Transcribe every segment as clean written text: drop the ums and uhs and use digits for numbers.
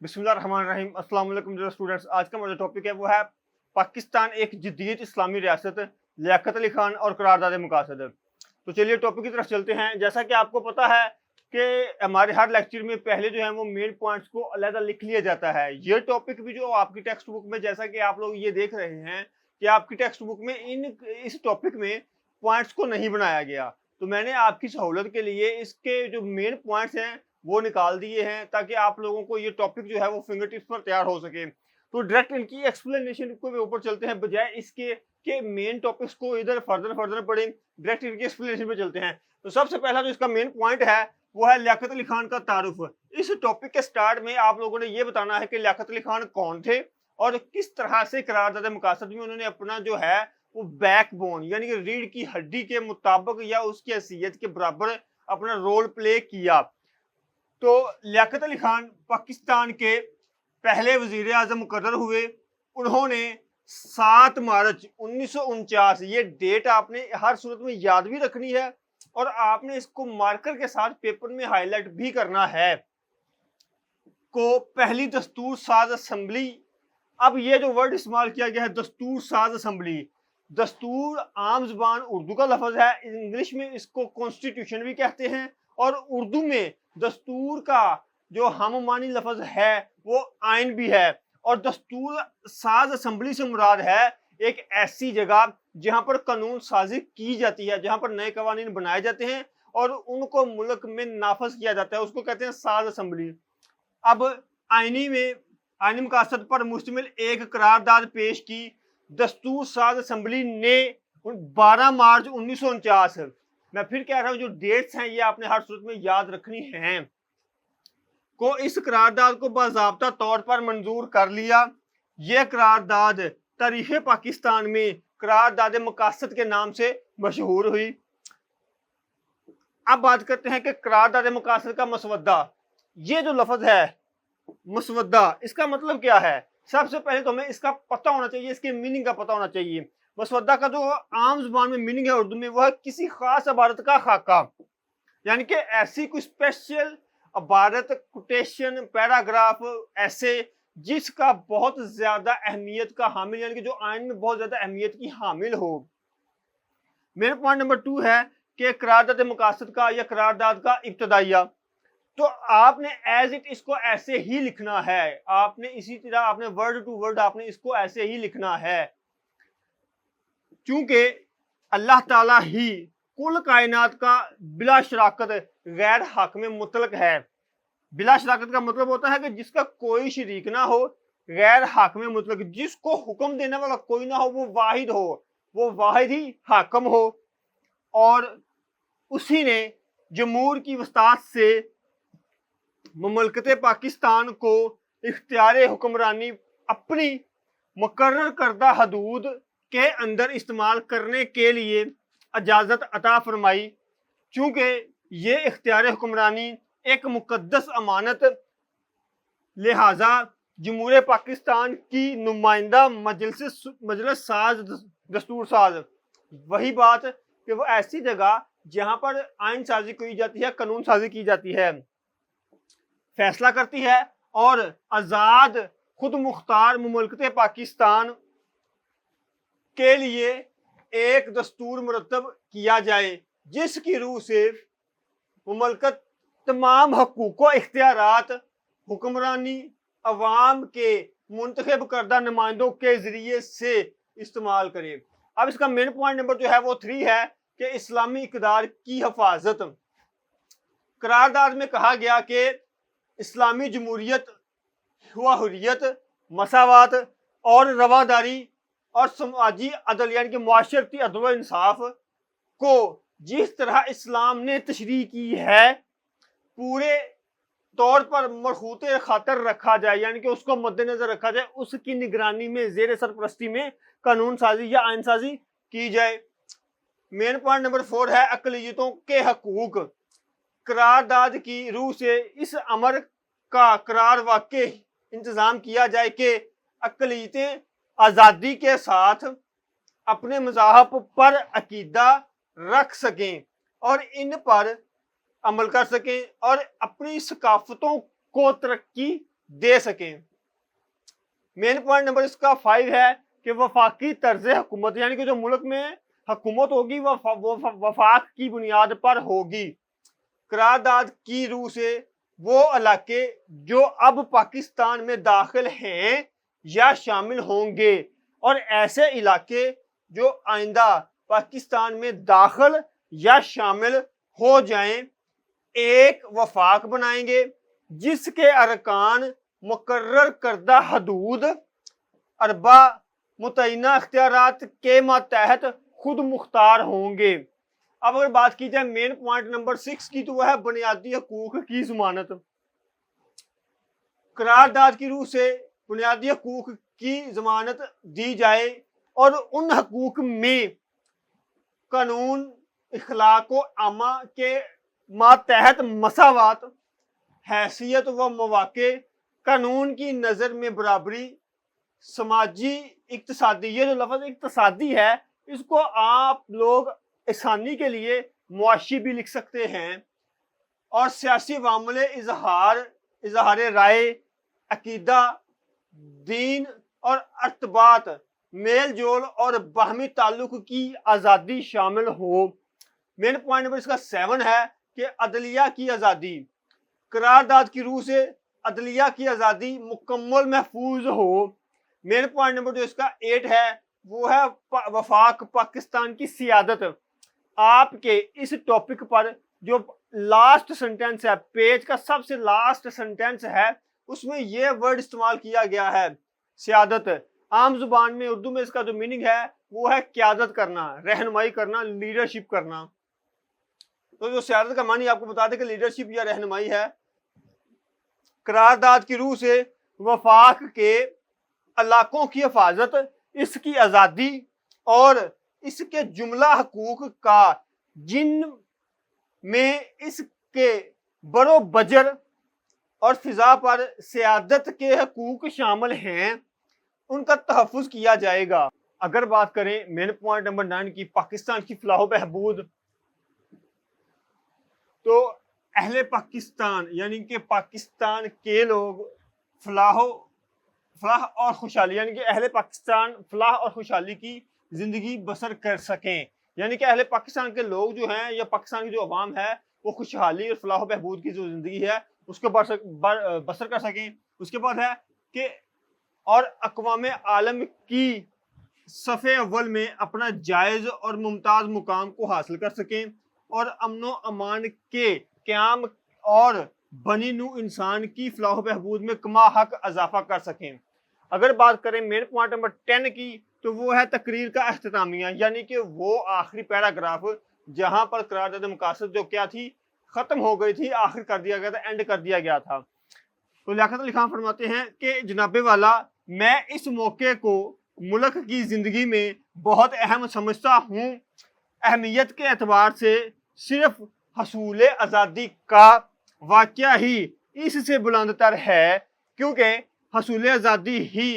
بسم اللہ الرحمن الرحیم۔ السلام علیکم اسٹوڈنٹس، آج کا ہمارا ٹاپک ہے وہ ہے پاکستان ایک جدید اسلامی ریاست، لیاقت علی خان اور قرارداد مقاصد۔ تو چلیے ٹاپک کی طرف چلتے ہیں۔ جیسا کہ آپ کو پتا ہے کہ ہمارے ہر لیکچر میں پہلے جو ہے وہ مین پوائنٹس کو علیحدہ لکھ لیا جاتا ہے۔ یہ ٹاپک بھی جو آپ کی ٹیکسٹ بک میں، جیسا کہ آپ لوگ یہ دیکھ رہے ہیں کہ آپ کی ٹیکسٹ بک میں اس ٹاپک میں پوائنٹس کو نہیں بنایا گیا، تو میں نے آپ کی سہولت کے لیے اس کے جو مین پوائنٹس ہیں وہ نکال دیے ہیں تاکہ آپ لوگوں کو یہ ٹاپک جو ہے وہ فنگر ٹپس پر تیار ہو سکے۔ تو ڈائریکٹ ان کی ایکسپلینیشن کو اوپر چلتے ہیں، بجائے اس کے کہ مین ٹاپکس کو ادھر فردر پڑھیں، ڈائریکٹ ان کی ایکسپلینیشن پہ چلتے ہیں۔ تو سب سے پہلا جو اس کا مین پوائنٹ ہے وہ ہے لیاقت علی خان کا تعارف۔ اس ٹاپک کے سٹارٹ میں آپ لوگوں نے یہ بتانا ہے کہ لیاقت علی خان کون تھے اور کس طرح سے قرارداد مقاصد میں انہوں نے اپنا جو ہے وہ بیک بون یعنی کہ ریڑھ کی ہڈی کے مطابق یا اس کی حیثیت کے برابر اپنا رول پلے کیا۔ تو لیاقت علی خان پاکستان کے پہلے وزیر اعظم مقرر ہوئے۔ انہوں نے 7 مارچ 1949، یہ ڈیٹ آپ نے ہر صورت میں یاد بھی رکھنی ہے اور آپ نے اس کو مارکر کے ساتھ پیپر میں ہائی لائٹ بھی کرنا ہے، کو پہلی دستور ساز اسمبلی، اب یہ جو ورڈ استعمال کیا گیا ہے دستور ساز اسمبلی، دستور عام زبان اردو کا لفظ ہے، انگلش میں اس کو کانسٹیٹیوشن بھی کہتے ہیں، اور اردو میں دستور کا جو ہم معنی لفظ ہے وہ آئین بھی ہے۔ اور دستور ساز اسمبلی سے مراد ہے ایک ایسی جگہ جہاں پر قانون سازی کی جاتی ہے، جہاں پر نئے قوانین بنائے جاتے ہیں اور ان کو ملک میں نافذ کیا جاتا ہے، اس کو کہتے ہیں ساز اسمبلی۔ اب آئینی مقاصد پر مشتمل ایک قرارداد پیش کی دستور ساز اسمبلی نے 12 مارچ 1949۔ میں پھر کہہ رہا ہوں جو ڈیٹس ہیں یہ آپ نے ہر صورت میں یاد رکھنی ہیں، کو اس قرارداد کو باضابطہ طور پر منظور کر لیا۔ یہ قرارداد تاریخ پاکستان میں قرارداد مقاصد کے نام سے مشہور ہوئی۔ اب بات کرتے ہیں کہ قرارداد مقاصد کا مسودہ، یہ جو لفظ ہے مسودہ، اس کا مطلب کیا ہے؟ سب سے پہلے تو ہمیں اس کا پتہ ہونا چاہیے، اس کے میننگ کا پتہ ہونا چاہیے۔ مسودہ کا جو عام زبان میں میننگ ہے اردو میں وہ ہے کسی خاص عبارت کا خاکہ، یعنی کہ ایسی کوئی اسپیشل عبارت، کوٹیشن، پیراگراف ایسے جس کا بہت زیادہ اہمیت کا حامل، یعنی کہ جو آئین میں بہت زیادہ اہمیت کی حامل ہو۔ میرا پوائنٹ نمبر 2 ہے کہ قرارداد مقاصد کا یا قرارداد کا ابتدائیہ، تو آپ نے ایز اٹ اس کو ایسے ہی لکھنا ہے، آپ نے اسی طرح آپ نے ورڈ ٹو ورڈ آپ نے اس کو ایسے ہی لکھنا ہے، چونکہ اللہ تعالیٰ ہی کل کائنات کا بلا شراکت غیر حاکم مطلق ہے۔ بلا شراکت کا مطلب ہوتا ہے کہ جس کا کوئی شریک نہ ہو، غیر حاکم مطلق، جس کو حکم دینے والا کوئی نہ ہو، وہ واحد ہو، وہ واحد ہی حاکم ہو، اور اسی نے جمہور کی وسطات سے مملکت پاکستان کو اختیار حکمرانی اپنی مقرر کردہ حدود کے اندر استعمال کرنے کے لیے اجازت عطا فرمائی۔ چونکہ یہ اختیار حکمرانی ایک مقدس امانت، لہذا جمہور پاکستان کی نمائندہ مجلس ساز، دستور ساز، وہی بات کہ وہ ایسی جگہ جہاں پر آئین سازی کی جاتی ہے، قانون سازی کی جاتی ہے، فیصلہ کرتی ہے، اور آزاد خود مختار مملکت پاکستان کے لیے ایک دستور مرتب کیا جائے جس کی روح سے مملکت تمام حقوق و اختیارات حکمرانی عوام کے منتخب کردہ نمائندوں کے ذریعے سے استعمال کرے۔ اب اس کا مین پوائنٹ نمبر جو ہے وہ 3 ہے کہ اسلامی اقدار کی حفاظت۔ قرارداد میں کہا گیا کہ اسلامی جمہوریت و حریت، مساوات اور رواداری اور سماجی عدل یعنی کہ معاشرتی عدل و انصاف کو جس طرح اسلام نے تشریح کی ہے پورے طور پر مرخوط خاطر رکھا جائے، یعنی کہ اس کو مد نظر رکھا جائے، اس کی نگرانی میں زیر سرپرستی میں قانون سازی یا آئین سازی کی جائے۔ مین پوائنٹ نمبر 4 ہے اقلیتوں کے حقوق۔ قرارداد کی روح سے اس امر کا قرار واقع انتظام کیا جائے کہ اقلیتیں آزادی کے ساتھ اپنے مذاہب پر عقیدہ رکھ سکیں اور ان پر عمل کر سکیں اور اپنی ثقافتوں کو ترقی دے سکیں۔ مین پوائنٹ نمبر اس کا 5 ہے کہ وفاقی طرز حکومت، یعنی کہ جو ملک میں حکومت ہوگی وہ وفاق کی بنیاد پر ہوگی۔ قرارداد کی روح سے وہ علاقے جو اب پاکستان میں داخل ہیں یا شامل ہوں گے، اور ایسے علاقے جو آئندہ پاکستان میں داخل یا شامل ہو جائیں، ایک وفاق بنائیں گے جس کے ارکان مقرر کردہ حدود، اربع متعینہ اختیارات کے ماتحت خود مختار ہوں گے۔ اب اگر بات کی جائے مین پوائنٹ نمبر 6 کی، تو وہ ہے بنیادی حقوق کی ضمانت۔ قرارداد کی روح سے بنیادی حقوق کی ضمانت دی جائے اور ان حقوق میں قانون اخلاق و عامہ کے ماتحت مساوات، حیثیت و مواقع، قانون کی نظر میں برابری، سماجی اقتصادی، یہ جو لفظ اقتصادی ہے اس کو آپ لوگ آسانی کے لیے معاشی بھی لکھ سکتے ہیں، اور سیاسی معاملے، اظہار رائے، عقیدہ، دین اور ارتباط، میل جول اور باہمی تعلق کی آزادی شامل ہو۔ مین پوائنٹ نمبر اس کا 7 ہے کہ عدلیہ کی آزادی۔ قرارداد کی روح سے عدلیہ کی آزادی مکمل محفوظ ہو۔ مین پوائنٹ نمبر جو اس کا 8 ہے وہ ہے وفاق پاکستان کی سیادت۔ آپ کے اس ٹاپک پر جو لاسٹ سنٹینس ہے، پیج کا سب سے لاسٹ سنٹینس ہے، اس میں یہ ورڈ استعمال کیا گیا ہے، سیادت۔ عام زبان میں اردو میں اس کا جو میننگ ہے وہ ہے قیادت کرنا، رہنمائی کرنا، لیڈرشپ کرنا۔ تو جو سیادت کا معنی آپ کو بتا دیں کہ لیڈرشپ یا رہنمائی ہے۔ قرارداد کی روح سے وفاق کے علاقوں کی حفاظت، اس کی آزادی اور اس کے جملہ حقوق کا جن میں اس کے بر و بجر اور فضا پر سیادت کے حقوق شامل ہیں، ان کا تحفظ کیا جائے گا۔ اگر بات کریں مین پوائنٹ نمبر 9 کی، پاکستان کی فلاح و بہبود، تو اہل پاکستان یعنی کہ پاکستان کے لوگ فلاح اور خوشحالی، یعنی کہ اہل پاکستان فلاح اور خوشحالی کی زندگی بسر کر سکیں، یعنی کہ اہل پاکستان کے لوگ جو ہیں یا پاکستان کی جو عوام ہے وہ خوشحالی اور فلاح و بہبود کی جو زندگی ہے اس کو بسر کر سکیں۔ اس کے بعد ہے کہ اور اقوام عالم کی صف اول میں اپنا جائز اور ممتاز مقام کو حاصل کر سکیں، اور امن و امان کے قیام اور بنی نوع انسان کی فلاح و بہبود میں کما حق اضافہ کر سکیں۔ اگر بات کریں مین پوائنٹ نمبر 10 کی، تو وہ ہے تقریر کا اختتامیہ، یعنی کہ وہ آخری پیراگراف جہاں پر قرارداد مقاصد جو کیا تھی ختم ہو گئی تھی، آخر کر دیا گیا تھا، اینڈ کر دیا گیا تھا۔ تو لیاقت علی خان فرماتے ہیں کہ جناب والا، میں اس موقع کو ملک کی زندگی میں بہت اہم سمجھتا ہوں۔ اہمیت کے اعتبار سے صرف حصول آزادی کا واقعہ ہی اس سے بلند تر ہے، کیونکہ حصول آزادی ہی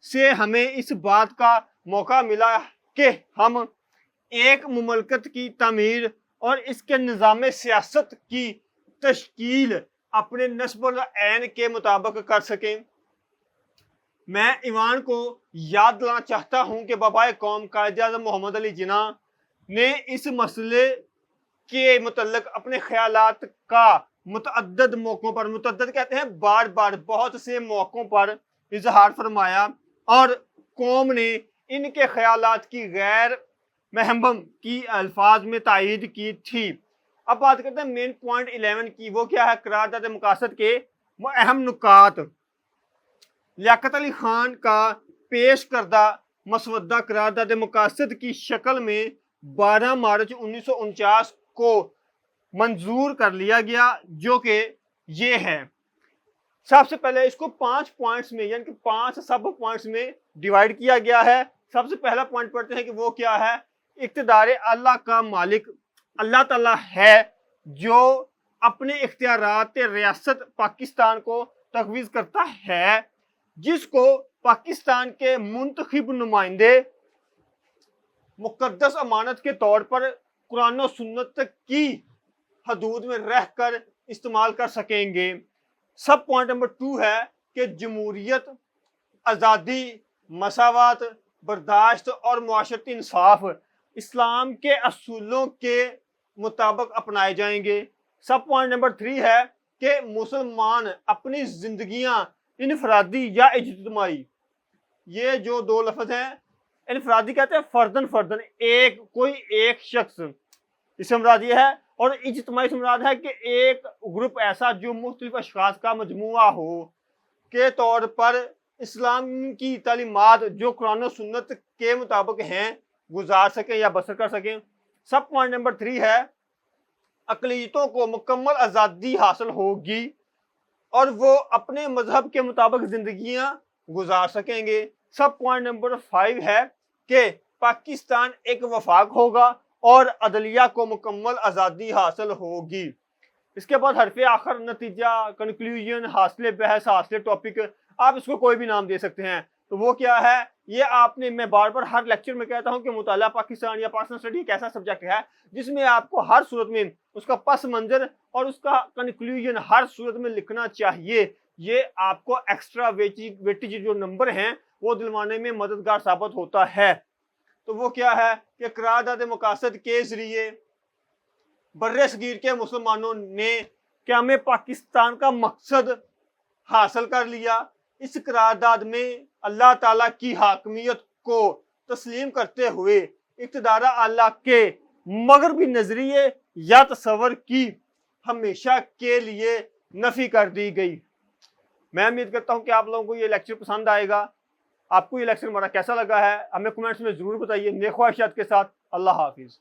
سے ہمیں اس بات کا موقع ملا کہ ہم ایک مملکت کی تعمیر اور اس کے نظام سیاست کی تشکیل اپنے نصب العین کے مطابق کر سکیں۔ میں ایوان کو یاد دلانا چاہتا ہوں کہ بابائے قوم قائد اعظم محمد علی جناح نے اس مسئلے کے متعلق اپنے خیالات کا متعدد موقعوں پر، متعدد کہتے ہیں بار بار، بہت سے موقعوں پر اظہار فرمایا، اور قوم نے ان کے خیالات کی غیر محمم کی الفاظ میں تائید کی تھی۔ اب بات کرتے ہیں مین پوائنٹ 11 کی، وہ کیا ہے؟ قرارداد مقاصد کے اہم نکات۔ لیاقت علی خان کا پیش کردہ مسودہ قرارداد مقاصد کی شکل میں 12 مارچ 1949 کو منظور کر لیا گیا، جو کہ یہ ہے۔ سب سے پہلے اس کو 5 پوائنٹس میں، یعنی کہ 5 سب پوائنٹس میں ڈیوائیڈ کیا گیا ہے۔ سب سے پہلا پوائنٹ پڑھتے ہیں کہ وہ کیا ہے؟ اقتدار اللہ کا مالک اللہ تعالیٰ ہے، جو اپنے اختیارات ریاست پاکستان کو تفویض کرتا ہے، جس کو پاکستان کے منتخب نمائندے مقدس امانت کے طور پر قرآن و سنت کی حدود میں رہ کر استعمال کر سکیں گے۔ سب پوائنٹ نمبر 2 ہے کہ جمہوریت، آزادی، مساوات، برداشت اور معاشرتی انصاف اسلام کے اصولوں کے مطابق اپنائے جائیں گے۔ سب پوائنٹ نمبر 3 ہے کہ مسلمان اپنی زندگیاں انفرادی یا اجتماعی، یہ جو دو لفظ ہیں، انفرادی کہتے ہیں فردن فردن، کوئی ایک شخص، اس سے مراد یہ ہے، اور اجتماعی سے مراد ہے کہ ایک گروپ ایسا جو مختلف اشخاص کا مجموعہ ہو کے طور پر اسلام کی تعلیمات جو قرآن و سنت کے مطابق ہیں گزار سکیں یا بسر کر سکیں۔ سب پوائنٹ نمبر 3 ہے اقلیتوں کو مکمل آزادی حاصل ہوگی اور وہ اپنے مذہب کے مطابق زندگیاں گزار سکیں گے۔ سب پوائنٹ نمبر 5 ہے کہ پاکستان ایک وفاق ہوگا اور عدلیہ کو مکمل آزادی حاصل ہوگی۔ اس کے بعد حرف آخر، نتیجہ، کنکلوژن، حاصل بحث، حاصل ٹاپک، آپ اس کو کوئی بھی نام دے سکتے ہیں۔ تو وہ کیا ہے، یہ آپ نے، میں بار بار ہر لیکچر میں کہتا ہوں کہ مطالعہ پاکستان یا پاکستان اسٹڈی ایک ایسا سبجیکٹ ہے جس میں آپ کو ہر صورت میں اس کا پس منظر اور اس کا کنکلوژن ہر صورت میں لکھنا چاہیے۔ یہ آپ کو ایکسٹرا ویٹیج جو نمبر ہیں وہ دلوانے میں مددگار ثابت ہوتا ہے۔ تو وہ کیا ہے کہ قرارداد مقاصد کے ذریعے بر صغیر کے مسلمانوں نے قیام پاکستان کا مقصد حاصل کر لیا۔ اس قرارداد میں اللہ تعالیٰ کی حاکمیت کو تسلیم کرتے ہوئے اقتدار اعلیٰ کے مغربی نظریے یا تصور کی ہمیشہ کے لیے نفی کر دی گئی۔ میں امید کرتا ہوں کہ آپ لوگوں کو یہ لیکچر پسند آئے گا۔ آپ کو یہ لیکچر ہمارا کیسا لگا ہے ہمیں کمنٹس میں ضرور بتائیے۔ نیک خواہشات کے ساتھ، اللہ حافظ۔